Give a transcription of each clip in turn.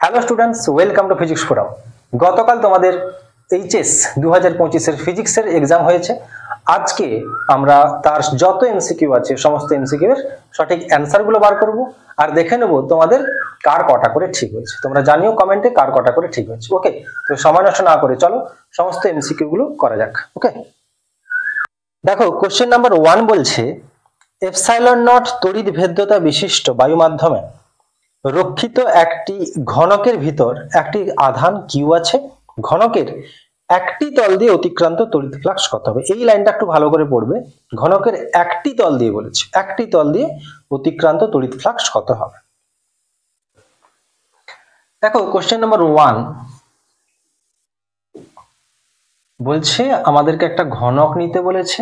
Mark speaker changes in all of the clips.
Speaker 1: Hello students, welcome to physics forum. গতকাল তোমাদের HS 2025-এর ফিজিক্সের এক্সাম হয়েছে। আজকে আমরা তার যত এমসিকিউ আছে সমস্ত এমসিকিউ এর সঠিক অ্যান্সারগুলো বার করব আর দেখে নেব তোমাদের কার কটা করে ঠিক হয়েছে। তোমরা জানিও কমেন্টে কার কটা করে ঠিক হয়েছে। ওকে, তো সময় নষ্ট না করে চলো সমস্ত এমসিকিউ গুলো করা যাক। ওকে, দেখো কোশ্চেন নাম্বার 1 বলছে এপসাইলন নট তড়িৎ ভেদ্যতা বিশিষ্ট বায়ু মাধ্যমে রক্ষিত একটি ঘনকের ভিতর একটি আধান কিউ আছে, ঘনকের একটি তল দিয়ে অতিক্রান্ত তড়িৎ ফ্লাক্স কত হবে। এই লাইনটা একটু ভালো করে পড়বে। ঘনকের একটি তল দিয়ে বলেছে, একটি তল দিয়ে অতিক্রান্ত তড়িৎ ফ্লাক্স কত হবে। দেখো কোশ্চেন নাম্বার 1 বলছে আমাদেরকে একটা ঘনক নিতে বলেছে,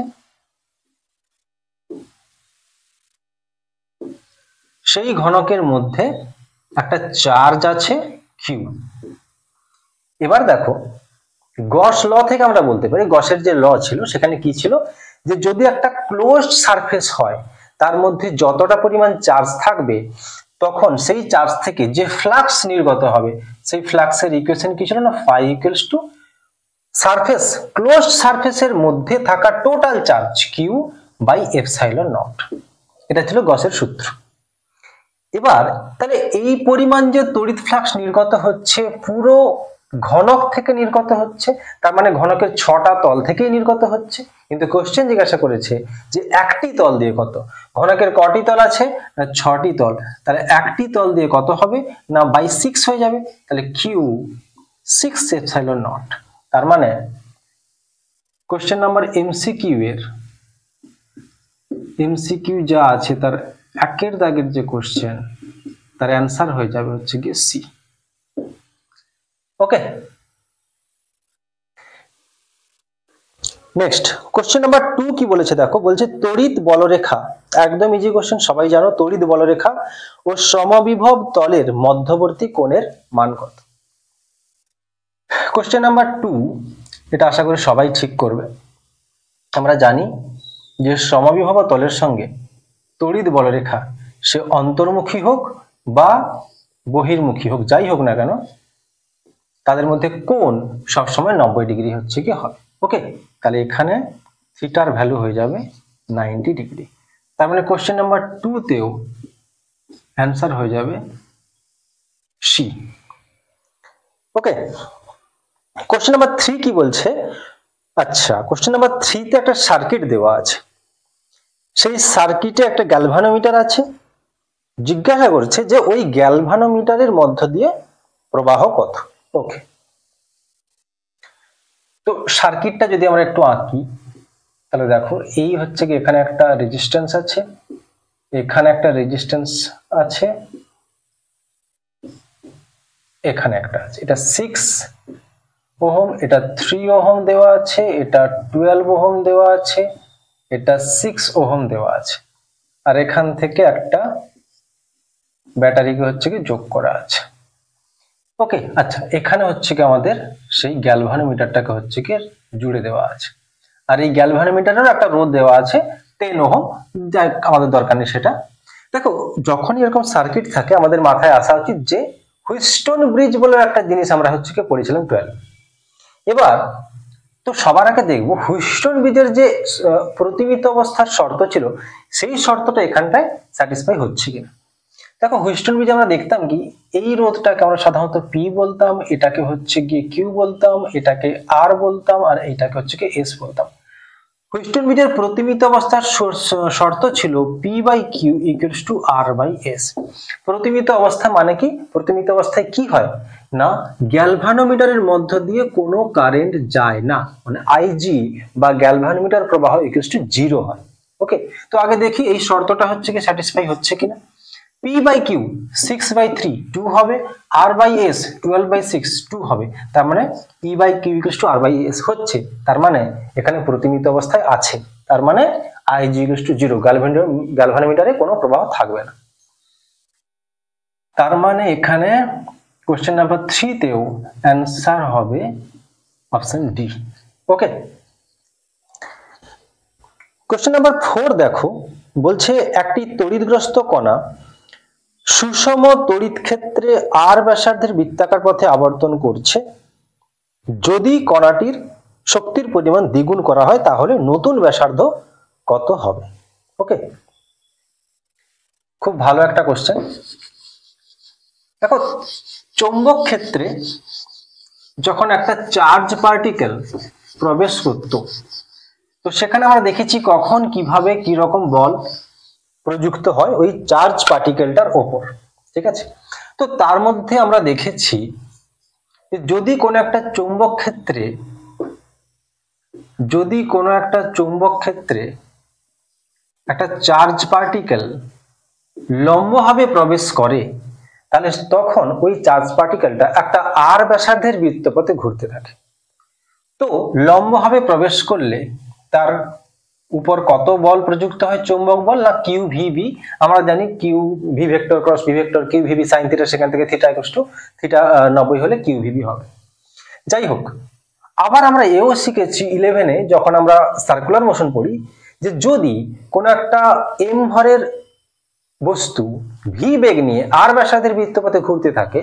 Speaker 1: সেই ঘনকের মধ্যে একটা চার্জ আছে কিউ। এবার দেখো গস ল থেকে আমরা বলতে পারি, গসের যে ল ছিল সেখানে কি ছিল, যে যদি একটা ক্লোজড সারফেস হয় তার মধ্যে যতটা পরিমাণ চার্জ থাকবে তখন সেই চার্জ থেকে যে ফ্লাক্স নির্গত হবে সেই ফ্লাক্সের ইকুয়েশন কি ছিল না, phi equals to surface, closed সারফেসের মধ্যে থাকা total charge Q by epsilon naught. এটা ছিল গসের সূত্র। এবার তাহলে এই পরিমাণ যে তড়িৎ ফ্লাক্স নির্গত হচ্ছে পুরো ঘনক থেকে নির্গত হচ্ছে, তার মানে ঘনকের 6টা তল থেকেই নির্গত হচ্ছে। কিন্তু কোশ্চেন জিজ্ঞাসা করেছে যে একটি তল দিয়ে কত। ঘনকের কটি তল আছে না, 6টি তল। তাহলে একটি তল দিয়ে কত হবে না, বাই 6 হয়ে যাবে। তাহলে কিউ 6 এপসাইলন নট। তার মানে কোশ্চেন নাম্বার এমসিকিউ যা আছে তার একের দাগের যে কোশ্চেন তার অ্যান্সার হয়ে যাবে হচ্ছে গিয়ে সি। ওকে, নেক্সট কোশ্চেন নাম্বার 2 কি বলেছে দেখো, বলছে তড়িৎ বলরেখা, একদম ইজি কোশ্চেন, সবাই জানো তড়িৎ বলরেখা ও সমবিভব তলের মধ্যবর্তী কোণের মান কত। কোশ্চেন নাম্বার 2 এটা আশা করি সবাই ঠিক করবে। আমরা জানি যে সমবিভব তলের সঙ্গে তড়িৎ বলরেখা সে অন্তর্মুখী হোক বা বহির্মুখী হোক, যাই হোক না কেন তাদের মধ্যে কোণ সবসময় 90 ডিগ্রি হচ্ছে কি হবে। ওকে, তাহলে এখানে থিটার ভ্যালু হয়ে যাবে 90 ডিগ্রি। তার মানে কোশ্চেন নাম্বার 2 তেও অ্যান্সার হয়ে যাবে সি। ওকে, কোশ্চেন নাম্বার 3 কি বলছে, আচ্ছা কোশ্চেন নাম্বার 3 তে একটা সার্কিট দেওয়া আছে, সেই সার্কিটে একটা গ্যালভানোমিটার আছে। জিজ্ঞাসা করছে যে ওই গ্যালভানোমিটারের মধ্য দিয়ে প্রবাহ কত। ওকে, তো সার্কিটটা যদি আমরা একটু আঁকি তাহলে দেখো এই হচ্ছে কি, এখানে একটা রেজিস্ট্যান্স আছে, এখানে একটা রেজিস্ট্যান্স আছে, এখানে একটা আছে, এটা 6 ওহম, এটা 3 ওহম দেওয়া আছে, এটা 12 ওহম দেওয়া আছে, এটা 6 ওহম দেওয়া আছে, আর এখান থেকে একটা ব্যাটারিকে হচ্ছে কি যোগ করা আছে। ওকে, আচ্ছা এখানে হচ্ছে কি আমাদের সেই গ্যালভানোমিটারটাকে হচ্ছে কি জুড়ে দেওয়া আছে, আর এই গ্যালভানোমিটারের একটা রোধ দেওয়া আছে 10 ওহম, যা আমাদের দরকার নেই সেটা। দেখো যখনই এরকম সার্কিট থাকে আমাদের মাথায় আসা উচিত যে হুইটস্টোন ব্রিজ বলে একটা জিনিস আমরা হচ্ছে কি পড়েছিলাম 12। এবার তো সবার আগে দেখবো হুইটস্টোন ব্রিজের যে প্রতিমিত অবস্থার শর্ত ছিল সেই শর্তটা এখানটায় স্যাটিসফাই হচ্ছে কিনা। দেখো হুইটস্টোন ব্রিজ আমরা দেখতাম কি, এই রোধটাকে আমরা সাধারণত পি বলতাম, এটাকে হচ্ছে গিয়ে কিউ বলতাম, এটাকে আর বলতাম, আর এটাকে হচ্ছে গিয়ে এস বলতাম। হুইটস্টোন ব্রিজের প্রতিমিত অবস্থার শর্ত ছিল P by Q equals to R by S. প্রতিমিত অবস্থা মানে কি, প্রতিমিত অবস্থায় কি হয় না, গ্যালভানোমিটারের মধ্য দিয়ে কোনো কারেন্ট যায় না, মানে আইজি বা গ্যালভানোমিটার প্রবাহ ইকুয়ালস টু 0 হয়। ওকে, তো আগে দেখি এই শর্তটা হচ্ছে কি স্যাটিসফাই হচ্ছে কিনা। P by Q 6/3 2 হবে, R by S 12/6 2 হবে, তার মানে P by Q equals to R by S হচ্ছে, তার মানে এখানে প্রতিমিত অবস্থায় আছে, তার মানে IG equals to 0, গ্যালভানোমিটারে কোনো প্রবাহ থাকবে না। তার মানে এখানে কোশ্চেন নাম্বার 3 তেও অ্যান্সার হবে অপশন ডি। ওকে, কোশ্চেন নাম্বার 4 দেখো, বলছে একটি তড়িৎগ্রস্ত কণা সুষম তড়িৎ ক্ষেত্রে আর ব্যাসার্ধের বৃত্তাকার পথে আবর্তন করছে। যদি কণাটির শক্তির পরিমাণ দ্বিগুণ করা হয় তাহলে নতুন ব্যাসার্ধ কত হবে? ওকে, খুব ভালো একটা কোশ্চেন। দেখো, চৌম্বক ক্ষেত্রে যখন একটা চার্জ পার্টিকেল প্রবেশ করত, তো সেখানে আমরা দেখেছি কখন কিভাবে কি রকম বল প্রযুক্ত হয় ওই চার্জ পার্টিকেলটার ওপর। ঠিক আছে, তো তার মধ্যে আমরা দেখেছি যে যদি কোনো একটা চৌম্বক ক্ষেত্রে একটা চার্জ পার্টিকেল লম্বভাবে প্রবেশ করে, তাহলে তখন ওই চার্জ পার্টিকেলটা একটা আর ব্যাসার্ধের বৃত্তপথে ঘুরতে থাকে। তো লম্বভাবে প্রবেশ করলে তার উপর কত বল প্রযুক্ত হয়? চৌম্বক বল, না কিউ ভিবি। আমরা জানি Q V vector cross V vector Q V B sine theta, সেখান থেকে থিটা ইকুয়াল টু থিটা 90 হলে কিউ ভিবি হবে। যাই হোক, আবার আমরা এও শিখেছি 11-এ যখন আমরা সার্কুলার মোশন পড়ি, যে যদি কোনো একটা এম ভরের বস্তু ভি বেগ নিয়ে আর ব্যাসার্ধের বৃত্তপথে ঘুরতে থাকে,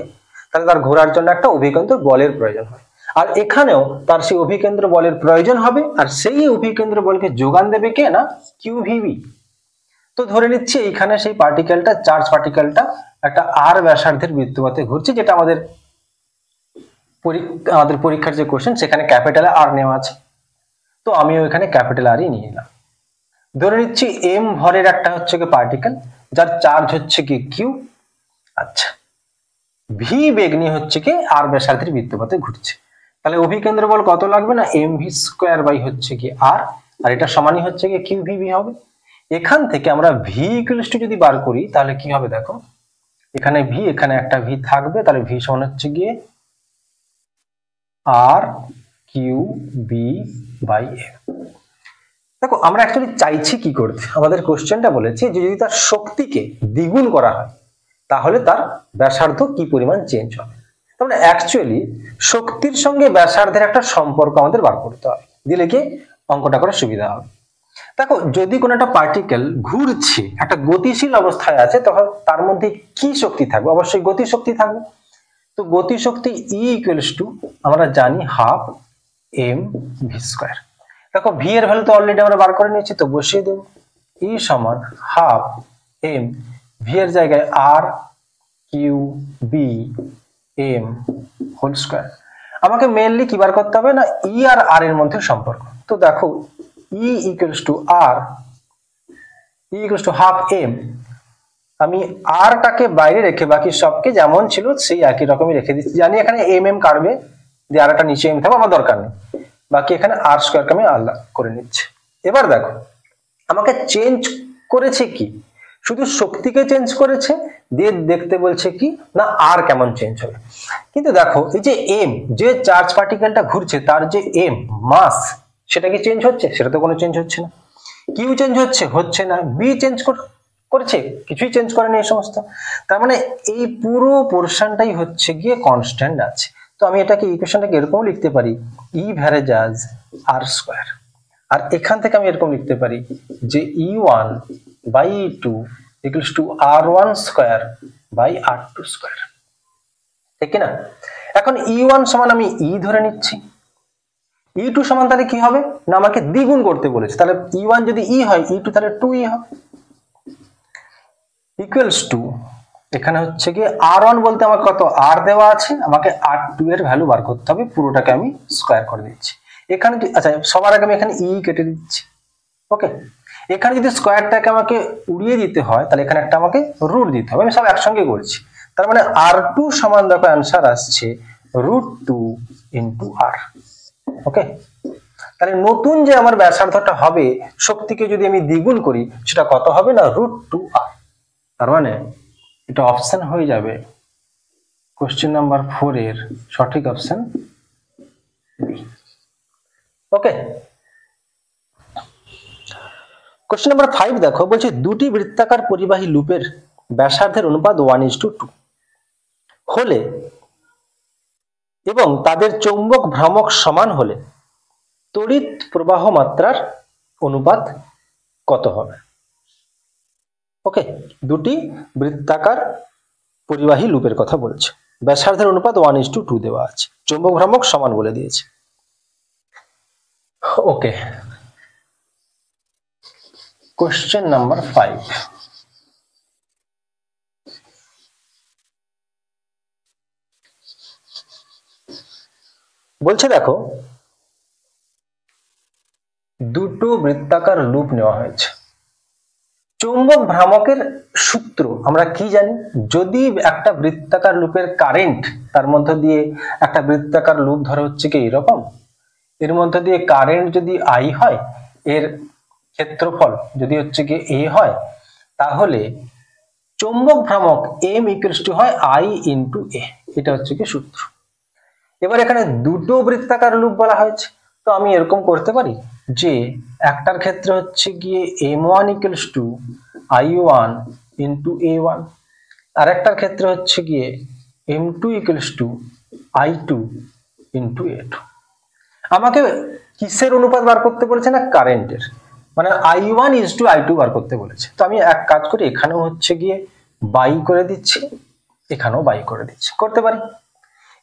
Speaker 1: তাহলে তার ঘোরার জন্য একটা অভিকেন্দ্র বলের প্রয়োজন হয়। আর এখানেও তার সেই অভিকেন্দ্র বলের প্রয়োজন হবে, আর সেই অভিকেন্দ্র বলকে যোগান দেবে কে? না কিউ ভিবি। তো ধরে নিচ্ছি এইখানে সেই পার্টিকেলটা, চার্জ পার্টিকেলটা একটা আর ব্যাসার্ধের বৃত্তপথে ঘুরছে, যেটা আমাদের পরীক্ষার যে কোশ্চেন সেখানে ক্যাপিটাল আর নেওয়া আছে। তো আমিও এখানে ক্যাপিটাল আরই নিয়ে নিলাম। ধরে নিচ্ছি এম ভরের একটা হচ্ছে কি পার্টিকেল, যার চার্জ হচ্ছে কি কিউ। আচ্ছা, ভি বেগ নিয়ে হচ্ছে কি আর ব্যাসার্ধের বৃত্তপথে ঘুরছে, তাহলে অভিকেন্দ্র বল কত লাগবে? না এম ভি স্কোয়ার বাই হচ্ছে কি আর, আর এটা সমানই হচ্ছে কি কিউ ভিবি হবে। এখান থেকে আমরা ভি ইকুয়ালস টু যদি বার করি তাহলে কি হবে? দেখো, এখানে ভি, এখানে একটা ভি থাকবে, তাহলে ভি সমান হচ্ছে গিয়ে আর কিউ বি বাই এম। দেখো, আমরা অ্যাকচুয়ালি চাইছি কি করতে? আমাদের কোশ্চেনটা বলেছে যে যদি তার শক্তিকে দ্বিগুণ করা হয় তাহলে তার ব্যাসার্ধ কি পরিমাণ চেঞ্জ হবে। তার মানে অ্যাকচুয়ালি শক্তির সঙ্গে ব্যাসার্ধের একটা সম্পর্ক আমাদের বার করতে হবে, দিলে কি অঙ্কটা করার সুবিধা হবে। দেখো, যদি কোনো একটা পার্টিকেল ঘুরছে, একটা গতিশীল অবস্থায় আছে, তখন তার মধ্যে কি শক্তি থাকবে? অবশ্যই গতি শক্তি থাকবে। তো গতি শক্তি ই ইকুয়ালস টু আমরা জানি হাফ এম ভি স্কোয়ার। দেখো, ভি এর ভ্যালু তো অলরেডি আমরা বার করে নিয়েছি, তো বসিয়ে দেব ই সমান হাফ এম, ভি এর জায়গায় R Q B M whole square. আমাকে মেইনলি কি বার করতে হবে? না ই আর আর এর মধ্যে সম্পর্ক। তো দেখো, E equals to R, E equals to half M, আমি আরটাকে বাইরে রেখে বাকি সবকে যেমন ছিল সেই একই রকমই রেখে দিচ্ছি। জানি এখানে এম এম কাটবে, দিয়ে আরটা নিচে এম থাকবে, আমার দরকার নেই। বাকি এখানে আর স্কোয়ারকে আমি আলাদা করে নিচ্ছি। এবার দেখো, আমাকে চেঞ্জ করেছে কি? শুধু শক্তিকে চেঞ্জ করেছে, দিয়ে দেখতে বলছে কি না আর কেমন চেঞ্জ হবে। কিন্তু দেখো, এই যে এম, যে চার্জ পার্টিকেলটা ঘুরছে তার যে এম মাস, সেটা কি চেঞ্জ হচ্ছে? সেটা তো কোনো চেঞ্জ হচ্ছে না। কিউ চেঞ্জ হচ্ছে না। বি চেঞ্জ করেছে? কিছুই চেঞ্জ করেনি এই সমস্ত। তার মানে এই পুরো পোরশনটাই হচ্ছে গিয়ে কনস্ট্যান্ট আছে। তো আমি এটাকে ইকুয়েশনটাকে এরকম লিখতে পারি, ই ভ্যারেজাজ আর স্কোয়ার। আর এখান থেকে আমি এরকম লিখতে পারি যে E one by E two equals to R one square by R two square. ঠিক না? এখন ই ওয়ান সমান আমি ই ধরে নিচ্ছি, ই টু সমান তাহলে কি হবে? না আমাকে দ্বিগুণ করতে বলেছে, তাহলে ই ওয়ান যদি ই হয়, ই টু তাহলে টু ই হবে। ইকুয়ালস টু এখানে হচ্ছে কি আর ওয়ান বলতে আমার কত আর দেওয়া আছে, আমাকে আর টু এর ভ্যালু বার করতে হবে, পুরোটাকে আমি স্কোয়ার করে দিচ্ছি। এখানে আচ্ছা, সবার আগে আমি এখানে ই কেটে দিচ্ছি। ওকে, এখানে যদি স্কোয়ারটাকে আমাকে উড়িয়ে দিতে হয় তাহলে এখানে একটা আমাকে রুট দিতে হবে। আমি সব একসঙ্গে করছি, তার মানে আর টু সমান দেখো অ্যান্সার আসছে √2 ইন্টু আর। ওকে, তাহলে নতুন যে আমার ব্যাসার্ধটা হবে, শক্তিকে যদি আমি দ্বিগুণ করি, সেটা কত হবে? না √2 আর। তার মানে এটা অপশন হয়ে যাবে কোশ্চেন নাম্বার 4 এর সঠিক অপশন বি। ওকে, কোশ্চেন নাম্বার 5 দেখো, বলছে দুটি বৃত্তাকার পরিবাহী লুপের ব্যাসার্ধের অনুপাত 1:2 হলে এবং তাদের চৌম্বক ভ্রামক সমান হলে তড়িৎ প্রবাহ মাত্রার অনুপাত কত হবে? ওকে, দুটি বৃত্তাকার পরিবাহী লুপের কথা বলছে। ব্যাসার্ধের অনুপাত 1:2 দেওয়া আছে, চৌম্বক ভ্রামক সমান বলে দিয়েছে। ওকে, কোশ্চেন নাম্বার 5। বলছে দেখো, দুটো বৃত্তাকার লুপ নেওয়া হয়েছে। চৌম্বক ভ্রামকের সূত্র আমরা কি জানি? যদি একটা বৃত্তাকার লুপের কারেন্ট, তার মধ্য দিয়ে একটা বৃত্তাকার লুপ ধরে হচ্ছে কি এরকম, এর মধ্যে দিয়ে কারেন্ট যদি I হয়, এর ক্ষেত্রফল যদি হচ্ছে কি A হয়, তাহলে চৌম্বক ভ্রামক M = হয় I × A। এটা হচ্ছে কি সূত্র। এবার এখানে দুটো বৃত্তাকার লুপ বলা হয়েছে, তো আমি এরকম করতে পারি যে একটার ক্ষেত্রে হচ্ছে গিয়ে M1 = I1 × A1, আর একটার ক্ষেত্রে হচ্ছে গিয়ে M2 = I2 × A2। আমাকে কিসের অনুপাত বার করতে বলেছে না? কারেন্টের, মানে I1 = I2 বার করতে বলেছে। তো আমি এক কাজ করি, এখানেও হচ্ছে গিয়ে বাই করে দিচ্ছি, এখানেও বাই করে দিচ্ছি, করতে পারি।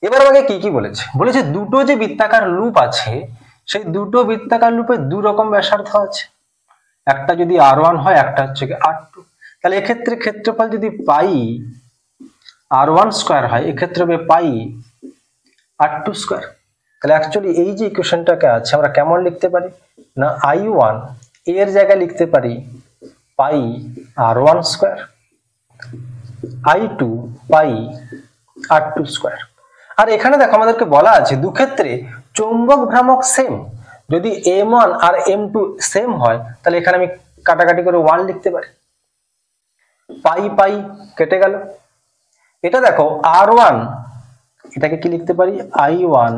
Speaker 1: এবার আমাকে কি কি বলেছে? বলেছে দুটো যে বৃত্তাকার লুপ আছে, সেই দুটো বৃত্তাকার লুপে দু রকম ব্যাসার্ধ আছে, একটা যদি R1 হয়, একটা হচ্ছে কি R2। তাহলে এক্ষেত্রে ক্ষেত্রফল যদি পাই R1² হয়, এক্ষেত্রে হবে পাই R2²। তাহলে অ্যাকচুয়ালি এই যে ইকুয়েশনটাকে আছে আমরা কেমন লিখতে পারি না, I1 এর জায়গায় লিখতে পারি পাই R1², I2 পাই R2²। আর এখানে দেখো আমাদেরকে বলা আছে দু ক্ষেত্রে চৌম্বক ভ্রামক সেম। যদি M1 আর M2 সেম হয়, তাহলে এখানে আমি কাটাকাটি করে 1 লিখতে পারি, পাই পাই কেটে গেল। এটা দেখো R1, এটাকে কি লিখতে পারি, I1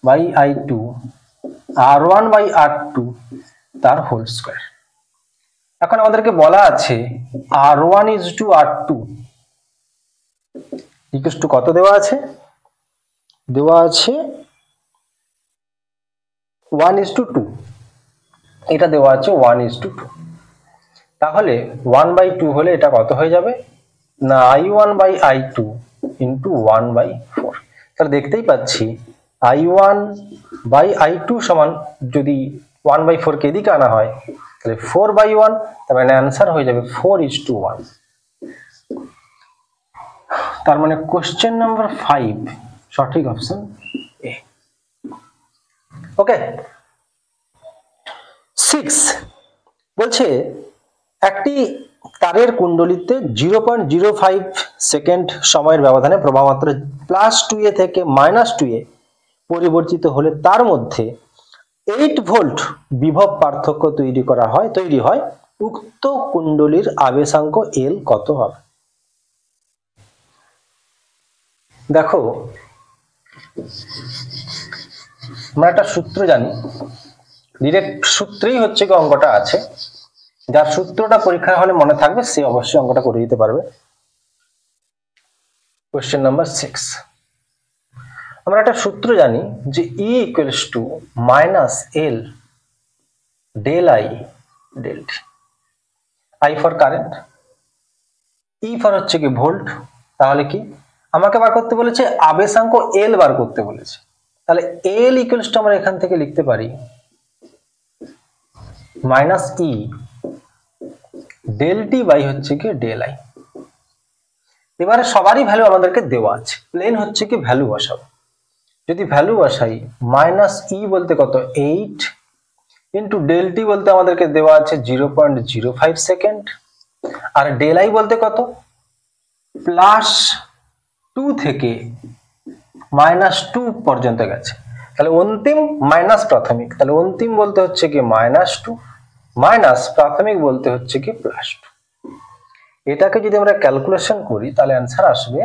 Speaker 1: by I2 R1 by R2 তার হোল স্কয়ার। এখন আমাদেরকে বলা আছে R1 = R2 ইকুয়াল টু কত দেওয়া আছে? দেওয়া আছে 1:2, এটা দেওয়া আছে 1:2। তাহলে 1/2 হলে এটা কত হয়ে যাবে না, I1 বাই I2 × 1/4। তাহলে দেখতেই পাচ্ছি I1 বাই I2 সমান, যদি 1/4 কে এদিকে আনা হয় তাহলে 4/1, তার মানে অ্যান্সার হয়ে যাবে 4:1। তার মানে কোশ্চেন নাম্বার 5 সঠিক অপশন এ। ওকে, 6 বলছে একটি তারের কুণ্ডলীতে 0.05 সেকেন্ড সময়ের ব্যবধানে প্রবাহমাত্রা +2A থেকে -2A পরিবর্তিত হলে তার মধ্যে 8 ভোল্ট বিভব পার্থক্য তৈরি হয়, উক্ত কুণ্ডলীর আবেশাঙ্ক L কত হবে? দেখো, আমরা একটা সূত্র জানি, ডিরেক্ট সূত্রেই হচ্ছে কি অঙ্কটা আছে। যার সূত্রটা পরীক্ষা হলে মনে থাকবে সে অবশ্যই অঙ্কটা করে দিতে পারবে। কোশ্চেন নাম্বার 6, আমরা একটা সূত্র জানি যে E = -L del I del T। I for current, E for হচ্ছে কি ভোল্ট। তাহলে কি আমাকে বার করতে বলেছে? আবেশাঙ্ক L বার করতে বলেছে। তাহলে L = আমরা এখান থেকে লিখতে পারি -E del T বাই হচ্ছে কি del I। এবারে সবারই ভ্যালু আমাদেরকে দেওয়া আছে, প্লেন হচ্ছে কি ভ্যালু বসাবো। যদি ভ্যালু বসাই, -E বলতে কত 8 ইন্টু del T বলতে আমাদেরকে দেওয়া আছে 0.05 সেকেন্ড, আর del I বলতে কত +2 থেকে -2 পর্যন্ত গেছে। তাহলে অন্তিম মাইনাস প্রাথমিক, তাহলে অন্তিম বলতে হচ্ছে কি -2 মাইনাস প্রাথমিক বলতে হচ্ছে কি +2। এটাকে যদি আমরা ক্যালকুলেশন করি তাহলে অ্যান্সার আসবে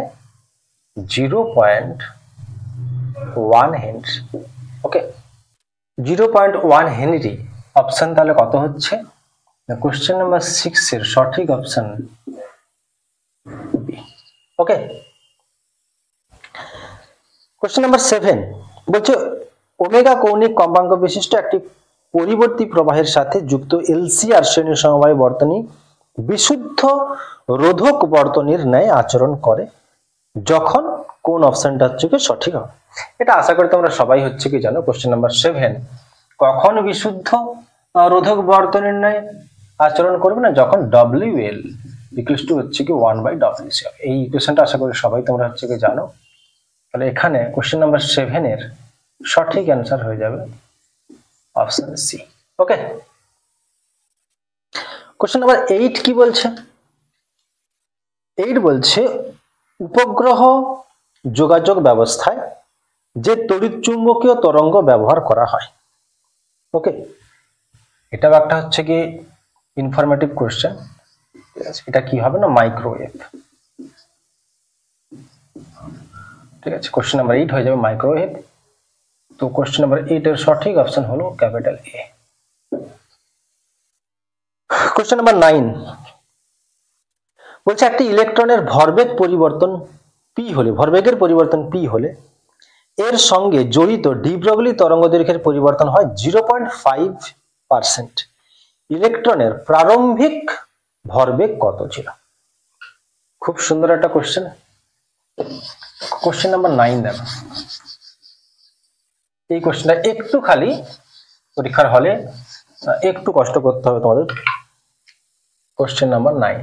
Speaker 1: 0.1 হেনরি। ওকে, 0.1 হেনরি অপশন তাহলে কত হচ্ছে? কোশ্চেন নাম্বার 6 এর সঠিক অপশন বি। ওকে, কোশ্চেন নাম্বার 7 বলছে ওমেগা কৌণিক কম্পাঙ্ক বিশিষ্ট একটি পরিবর্তী প্রবাহের সাথে যুক্ত LCR শ্রেণী সমবায় বর্তনী বিশুদ্ধ রোধক বর্তনীর ন্যায় আচরণ করে যখন কোন অপশনটা হচ্ছে কি সঠিক হবে? এটা আশা করি তোমরা সবাই হচ্ছে কি জানো। কোশ্চেন নাম্বার 7, কখন বিশুদ্ধ রোধক বর্তনীর ন্যায় আচরণ করবে না? যখন WL ইকুয়ালস টু হচ্ছে কি 1/WC। এই ইকুয়েশনটা আশা করি সবাই তোমরা হচ্ছে কি জানো। তাহলে এখানে কোশ্চেন নাম্বার 7 এর সঠিক অ্যান্সার হয়ে যাবে অপশন সি। ওকে, কোশ্চেন নাম্বার 8 কি বলছে? 8 বলছে উপগ্রহ যোগাযোগ ব্যবস্থায় যে তড়িৎ চুম্বকীয় তরঙ্গ ব্যবহার করা হয়। ওকে, এটাও একটা হচ্ছে কি ইনফরমেটিভ কোশ্চেন। এটা কি হবে না? মাইক্রোওয়েভ। ঠিক আছে, কোশ্চেন নাম্বার 8 হয়ে যাবে মাইক্রোওয়েভ। তো কোশ্চেন নাম্বার 8 এর সঠিক অপশন হলো ক্যাপিটাল এ। কোশ্চেন নাম্বার 9 বলছে একটি ইলেকট্রনের ভরবেগ পরিবর্তন পি হলে, ভরবেগের পরিবর্তন পি হলে এর সঙ্গে জড়িত ডি ব্রগলি তরঙ্গ দৈর্ঘ্যের পরিবর্তন হয় 0.5%। ইলেকট্রনের প্রারম্ভিক ভরবেগ কত ছিল? খুব সুন্দর একটা কোশ্চেন। কোশ্চেন নাম্বার 9 দেখো, এই কোশ্চেনটা একটু খালি পরীক্ষার হলে একটু কষ্ট করতে হবে তোমাদের। কোশ্চেন নাম্বার 9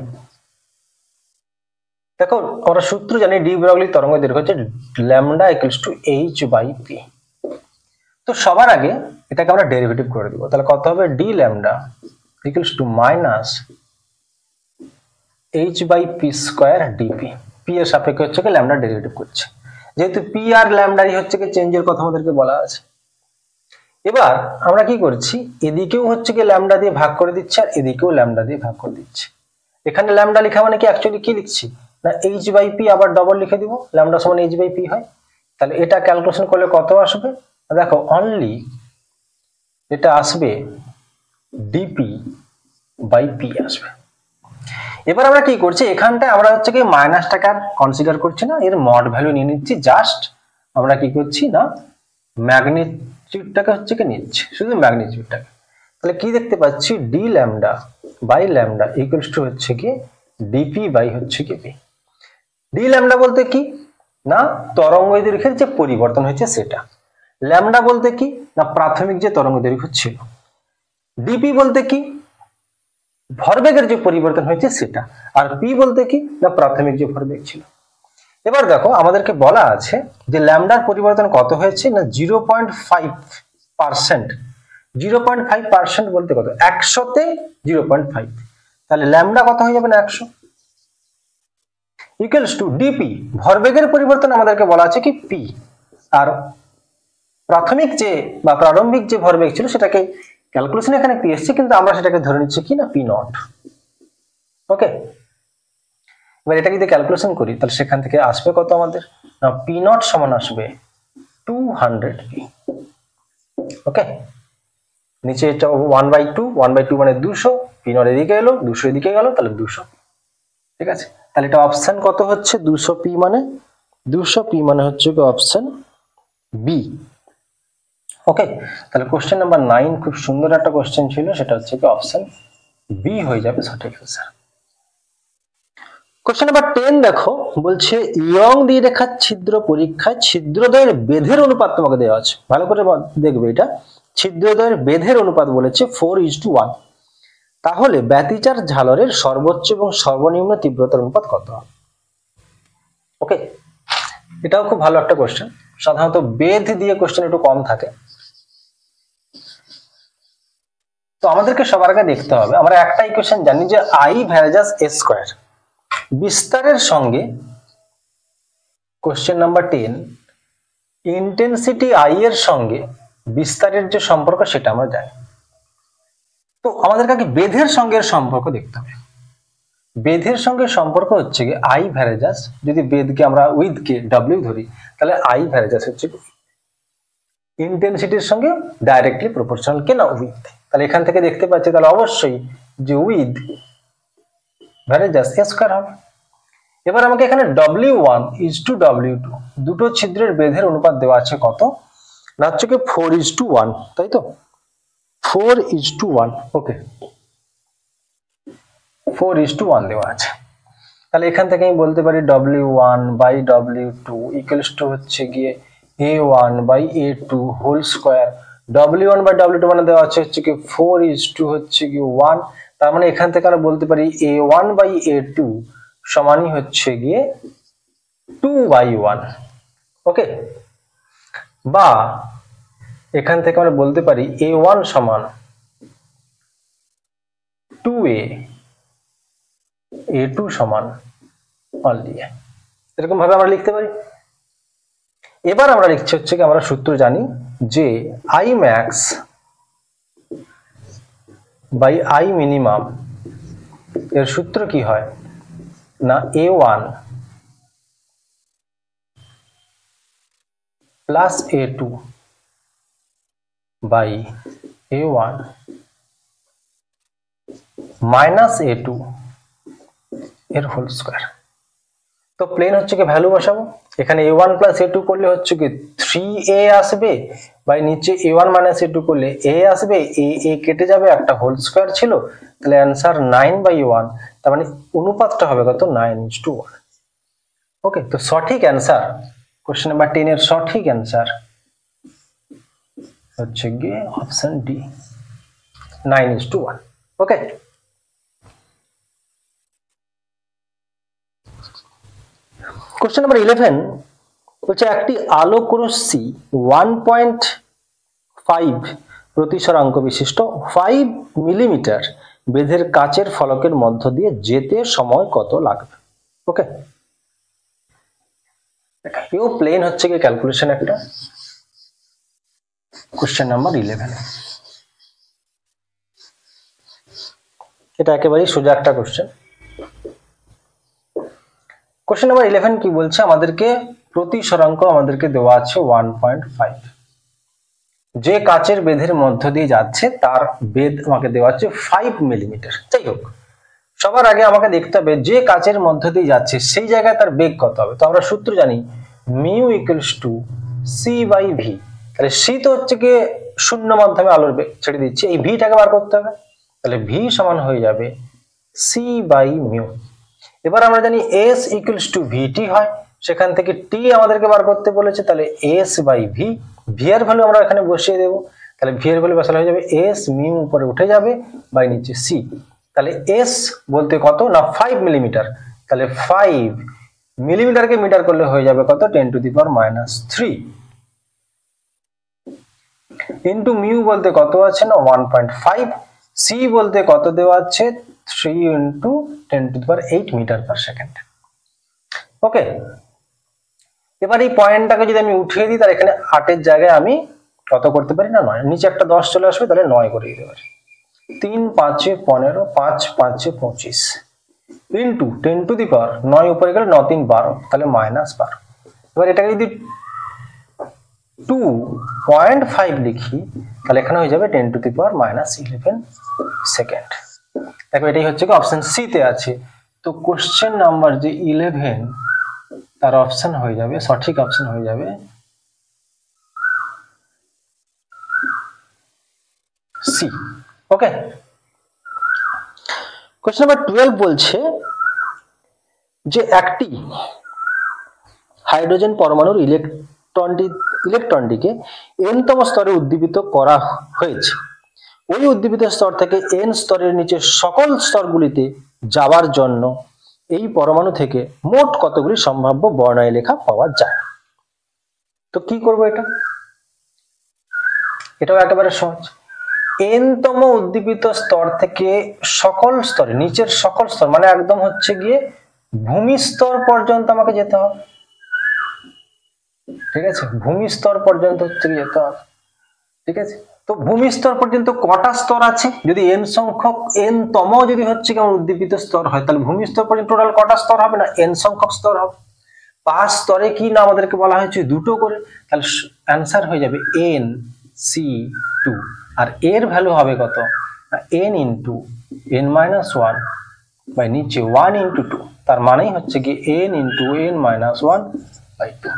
Speaker 1: দেখো, আমরা সূত্র জানি ডি ব্রগলি তরঙ্গ দৈর্ঘ্য হচ্ছে ল্যামডা ইকুয়ালস টু h/p। তো সবার আগে এটাকে আমরা ডেরিভেটিভ করে দেব। তাহলে কত হবে? D lambda equals two minus h/p² dp। P এর সাপেক্ষে হচ্ছে কি ল্যামডা ডেরিভেটিভ করছে, যেহেতু পি আর ল্যামডারই হচ্ছে কি চেঞ্জের কথা আমাদেরকে বলা আছে। এবার আমরা কি করছি, এদিকেও হচ্ছে কি ল্যামডা দিয়ে ভাগ করে দিচ্ছি আর এদিকেও ল্যামডা দিয়ে ভাগ করে দিচ্ছি। এখানে ল্যামডা লেখা মানে কি অ্যাকচুয়ালি কি লিখছি না h/p, আবার ডবল লিখে দিব, ল্যামডা সমান h/p হয়। তাহলে এটা ক্যালকুলেশন করলে কত আসবে? দেখো অনলি এটা আসবে dp/p আসবে। এবার আমরা কি করছি, এখানটায় আমরা হচ্ছে কি মাইনাসটাকে আর কনসিডার করছি না, এর মড ভ্যালু নিয়ে নিচ্ছি। জাস্ট আমরা কি করছি না ম্যাগনিটিউডটাকে হচ্ছে কি নিচ্ছি, শুধু ম্যাগনিটিউডটাকে। তাহলে কি দেখতে পাচ্ছি, D lambda by lambda equals to হচ্ছে কি ডিপি বাই হচ্ছে কি পি। ডি ল্যামডা বলতে কি না তরঙ্গ দৈর্ঘ্যের যে পরিবর্তন হয়েছে সেটা। ল্যামডা বলতে কি না প্রাথমিক যে তরঙ্গ দৈর্ঘ্য ছিল। ডিপি বলতে কি ভরবেগের যে পরিবর্তন হয়েছে সেটা। আর পি বলতে কি না প্রাথমিক যে ভরবেগ ছিল। এবার দেখো আমাদেরকে বলা আছে যে ল্যামডার পরিবর্তন কত হয়েছে না 0.5%। 0.5% বলতে কত? 100-তে 0.5। তাহলে ল্যামডা কত হয়ে যাবে না 100 ইকুয়ালস টু ডিপি। ভরবেগের পরিবর্তন আমাদেরকে বলা আছে কি পি, আর প্রাথমিক যে বা প্রারম্ভিক যে ভরবেগ ছিল সেটাকে ক্যালকুলেশন এখানে পি এসছে, কিন্তু আমরা সেটাকে ধরে নিচ্ছি কি না পি নট। ওকে, এবার এটা যদি ক্যালকুলেশন করি তাহলে সেখান থেকে আসবে কত আমাদের না পি নট সমান আসবে 200p। ওকে, নিচে এটা 1/2, 1/2 মানে 200, পি নট এদিকে এলো, 200 এদিকে গেল, তাহলে 200। ঠিক আছে, তাহলে এটা অপশন কত হচ্ছে 200p, মানে 200p মানে হচ্ছে কি অপশন বি। ওকে, তাহলে কোশ্চেন নাম্বার 9 খুব সুন্দর একটা কোশ্চেন ছিল, সেটা হচ্ছে কি অপশন বি হয়ে যাবে সঠিক আনসার। কোশ্চেন নাম্বার 10 দেখো, বলছে ইয়ং দ্বিরেখার ছিদ্র পরীক্ষায় ছিদ্রদ্বয়ের বেধের অনুপাত তোমাকে দেওয়া আছে। ভালো করে দেখবে, এটা ছিদ্রদ্বয়ের বেধের অনুপাত বলেছে 4:1। তাহলে ব্যতিচার ঝালরের সর্বোচ্চ এবং সর্বনিম্ন তীব্রতার অনুপাত কত হবে? ওকে, এটাও খুব ভালো একটা কোশ্চেন। সাধারণত বেধ দিয়ে কোশ্চেন একটু কম থাকে। তো আমাদেরকে সবার আগে দেখতে হবে, আমরা একটা ইকুয়েশন জানি যে I ভার্সাস a স্কয়ার। বিস্তারের সঙ্গে কোশ্চেন নাম্বার 10 ইন্টেন্সিটি I এর সঙ্গে বিস্তারের যে সম্পর্ক সেটা আমরা জানি। তো আমাদেরকে আগে বেধের সঙ্গে সম্পর্ক দেখতে হবে। বেধের সঙ্গে সম্পর্ক হচ্ছে কি I ভার্সাস, যদি বেধকে আমরা উইথ কে W ধরি তাহলে I ভার্সাস হচ্ছে ইন্টেন্সিটির সঙ্গে ডাইরেক্টলি প্রপোর্শনাল কে না উইথ। তাহলে এখান থেকে দেখতে পাচ্ছি তাহলে অবশ্যই যে উইথ ভার্সাস a স্কয়ার হবে। এবার আমাকে এখানে W1:W2 দুটো ছিদ্রের বেধের অনুপাত দেওয়া আছে কত না হচ্ছে কি 4:1, তাই তো 4:1। ওকে, 4:1 দেওয়া আছে। তাহলে এখান থেকে আমি বলতে পারি W1 by W2 equals to হচ্ছে গিয়ে A1 by A2 whole square. W1 by W2 মানে দেওয়া আছে হচ্ছে কি 4:2 হচ্ছে কি 1। তার মানে এখান থেকে আমরা বলতে পারি A1 বাই A2 সমানই হচ্ছে গিয়ে 2/1। ওকে, বা এখান থেকে আমরা বলতে পারি A1 সমান 2A, A2 সমান অনলি A। এরকম ভাবে আমরা লিখতে পারি। এবার আমরা লিখছি হচ্ছে কি আমরা সূত্র জানি যে I max by I minimum এর সূত্র কি হয় না A1 plus A2 by A1 minus A2 এর হোল স্কয়ার। তো প্লেন হচ্ছে কি ভ্যালু বসাবো, এখানে A1 প্লাস A2 করলে হচ্ছে কি 3A আসবে, বাই নিচে A1 মাইনাস A2 করলে A আসবে, A কেটে যাবে, একটা হোল স্কয়ার ছিল, তাহলে অ্যান্সার 9/1। তার মানে অনুপাতটা হবে কত 9:1। ওকে, তো সঠিক অ্যান্সার কোশ্চেন নাম্বার 10 এর সঠিক অ্যান্সার হচ্ছে গিয়ে অপশন ডি 9:1। ওকে, কোশ্চেন নাম্বার 11 বলছে একটি আলোক রশ্মি 1.5 প্রতিসরাঙ্ক বিশিষ্ট 5 মিলিমিটার বেধের কাচের ফলকের মধ্য দিয়ে যেতে সময় কত লাগবে। ওকে, এও প্লেন হচ্ছে কি ক্যালকুলেশন একটা। কোশ্চেন নাম্বার 11 এটা একেবারেই সোজা একটা কোশ্চেন। কোশ্চেন নাম্বার 11 কি বলছে, আমাদেরকে প্রতিসরাঙ্ক আমাদেরকে দেওয়া আছে 1.5, যে কাচের বেধের মধ্য দিয়ে যাচ্ছে তার বেধ আমাকে দেওয়া আছে 5 মিলিমিটার। যাই হোক, সবার আগে আমাকে দেখতে হবে যে কাচের মধ্য দিয়ে যাচ্ছে সেই জায়গায় তার বেগ কত হবে। তো আমরা সূত্র জানি mu equals to C by V. তাহলে সি তো হচ্ছে কি শূন্য মাধ্যমে আলোর বেগ ছেড়ে দিচ্ছে, এই ভিটাকে বার করতে হবে, তাহলে ভি সমান হয়ে যাবে সি বাই মিউ। এবার আমরা জানি এস ইকুয়ালস টু ভিটি হয়, সেখান থেকে টি আমাদেরকে বার করতে বলেছে, তাহলে এস বাই ভি, ভি এর ভ্যালু আমরা এখানে বসিয়ে দেবো, তাহলে ভি এর ভ্যালু বসালে হয়ে যাবে এস মিউ উপরে উঠে যাবে বাই নিচে সি। তাহলে এস বলতে কত না 5 মিলিমিটার, তাহলে 5 মিলিমিটারকে মিটার করলে হয়ে যাবে কত 10⁻³ ইন্টু মিউ বলতে কত আছে না 1.5, সি বলতে কত দেওয়া আছে 3 ইন্টু 10⁸ মিটার পার সেকেন্ড। ওকে, এবার এই পয়েন্টটাকে যদি আমি উঠিয়ে দিই তাহলে এখানে 8 এর জায়গায় আমি কত করতে পারি না 9, নিচে একটা 10 চলে আসবে, তাহলে 9 করে দিতে পারি। 3 5 15, 5 5 25 ইন্টু 10⁻৯ উপরে গেলে 9 3 12, তাহলে -12। এবার এটাকে যদি 2.5 লিখি তাহলে এখানে হয়ে যাবে 10⁻11 সেকেন্ড। দেখো এটাই হচ্ছে কি অপশন সি তে আছে। তো কোশ্চেন নাম্বার যে 11 তার অপশন হয়ে যাবে, সঠিক অপশন হয়ে যাবে সি। ওকে, কোশ্চেন নাম্বার 12 বলছে যে একটি হাইড্রোজেন পরমাণুর ইলেকট্রনটিকে n-তম স্তরে উদ্দীপিত করা হয়েছে। ওই উদ্দীপিত স্তর থেকে n স্তরের নিচে সকল স্তরগুলিতে যাওয়ার জন্য এই পরমাণু থেকে মোট কতগুলি সম্ভাব্য বর্ণালী রেখা পাওয়া যায়। তো কি করব এটাও একেবারে সহজ। n-তম উদ্দীপিত স্তর থেকে সকল স্তরে, নিচের সকল স্তর মানে একদম হচ্ছে গিয়ে ভূমি স্তর পর্যন্ত আমাকে যেতে হবে। ঠিক আছে, ভূমি স্তর পর্যন্ত হচ্ছে যেতে হবে। ঠিক আছে, তো ভূমি স্তর পর্যন্ত কটা স্তর আছে, যদি n সংখ্যক n-তম যদি হচ্ছে কেমন উদ্দীপিত স্তর হয় তাহলে ভূমি স্তর পর্যন্ত টোটাল কটা স্তর হবে না n সংখ্যক স্তর হবে। 5 স্তরে কি না আমাদেরকে বলা হয়েছে 2টো করে, তাহলে অ্যান্সার হয়ে যাবে NC2। আর এর ভ্যালু হবে কত n ইন্টু n-1 বাই নিচে 1 ইন্টু 2, তার মানেই হচ্ছে কি n ইন্টু n-1 বাই 2।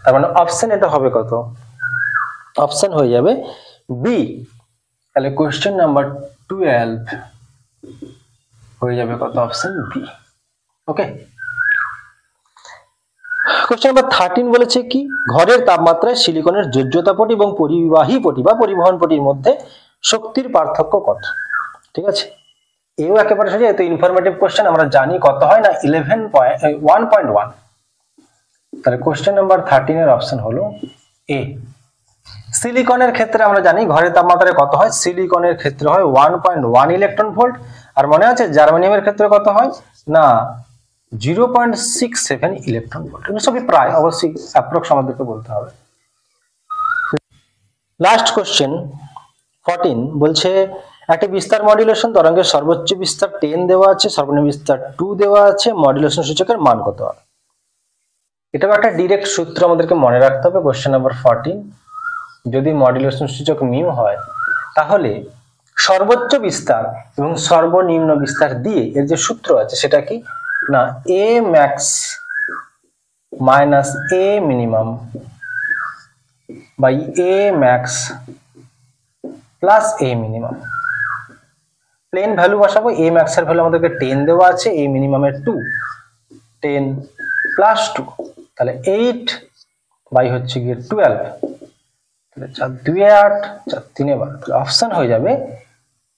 Speaker 1: তার মানে অপশন এটা হবে কত, অপশন হয়ে যাবে বি। তাহলে কোশ্চেন নাম্বার 12 হয়ে যাবে কত অপশন বি। ওকে, কোশ্চেন নাম্বার 13 বলেছে কি ঘরের তাপমাত্রায় সিলিকনের যোজ্যতা পটি এবং পরিবাহী পটি বা পরিবহন পটির মধ্যে শক্তির পার্থক্য কত। ঠিক আছে, এও একেবারে সোজা, এত ইনফরমেটিভ কোশ্চেন আমরা জানি কত হয় না 1.1। তাহলে কোশ্চেন নাম্বার 13 এর অপশন হলো এ। সিলিকনের ক্ষেত্রে আমরা জানি ঘরের তাপমাত্রায় কত হয়, সিলিকনের ক্ষেত্রে হয় 1.1 ইলেকট্রন ভোল্ট। আর মনে আছে জার্মানিয়ামের ক্ষেত্রে কত হয় না 0.67 ইলেকট্রন ভোল্ট। এগুলো সবই প্রায়, অবশ্যই অ্যাপ্রক্স আমাদেরকে বলতে হবে। লাস্ট কোশ্চেন 14 বলছে একটি বিস্তার মডুলেশন তরঙ্গের সর্বোচ্চ বিস্তার 10 দেওয়া আছে, সর্বনিম্ন বিস্তার 2 দেওয়া আছে, মডুলেশন সূচকের মান কত হবে। এটাও একটা ডিরেক্ট সূত্র আমাদেরকে মনে রাখতে হবে। কোশ্চেন নাম্বার 14 যদি মডুলেশন সূচক মিউ হয় তাহলে সর্বোচ্চ বিস্তার এবং সর্বনিম্ন বিস্তার দিয়ে এর যে সূত্র আছে সেটা কি না A max minus A minimum by A max plus A minimum. Plain value বসাবো, এ ম্যাক্স এর ভ্যালু আমাদেরকে 10 দেওয়া আছে, এ মিনিমামের 2, 10 প্লাস 2 তাহলে 8 বাই হচ্ছে গিয়ে 12, তাহলে 4 2 8 4 3 12, তাহলে অপশন হয়ে যাবে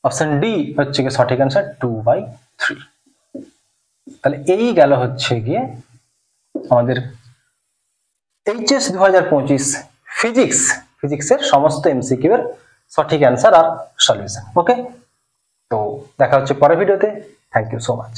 Speaker 1: অপশন ডি হচ্ছে গিয়ে সঠিক অ্যান্সার 2/3। তাহলে এই গেল হচ্ছে গিয়ে আমাদের এইচএস 2025 ফিজিক্সের সমস্ত এমসিকিউ এর সঠিক অ্যান্সার আর সলিউশন। ওকে, তো দেখা হচ্ছে পরের ভিডিওতে। Thank you so much.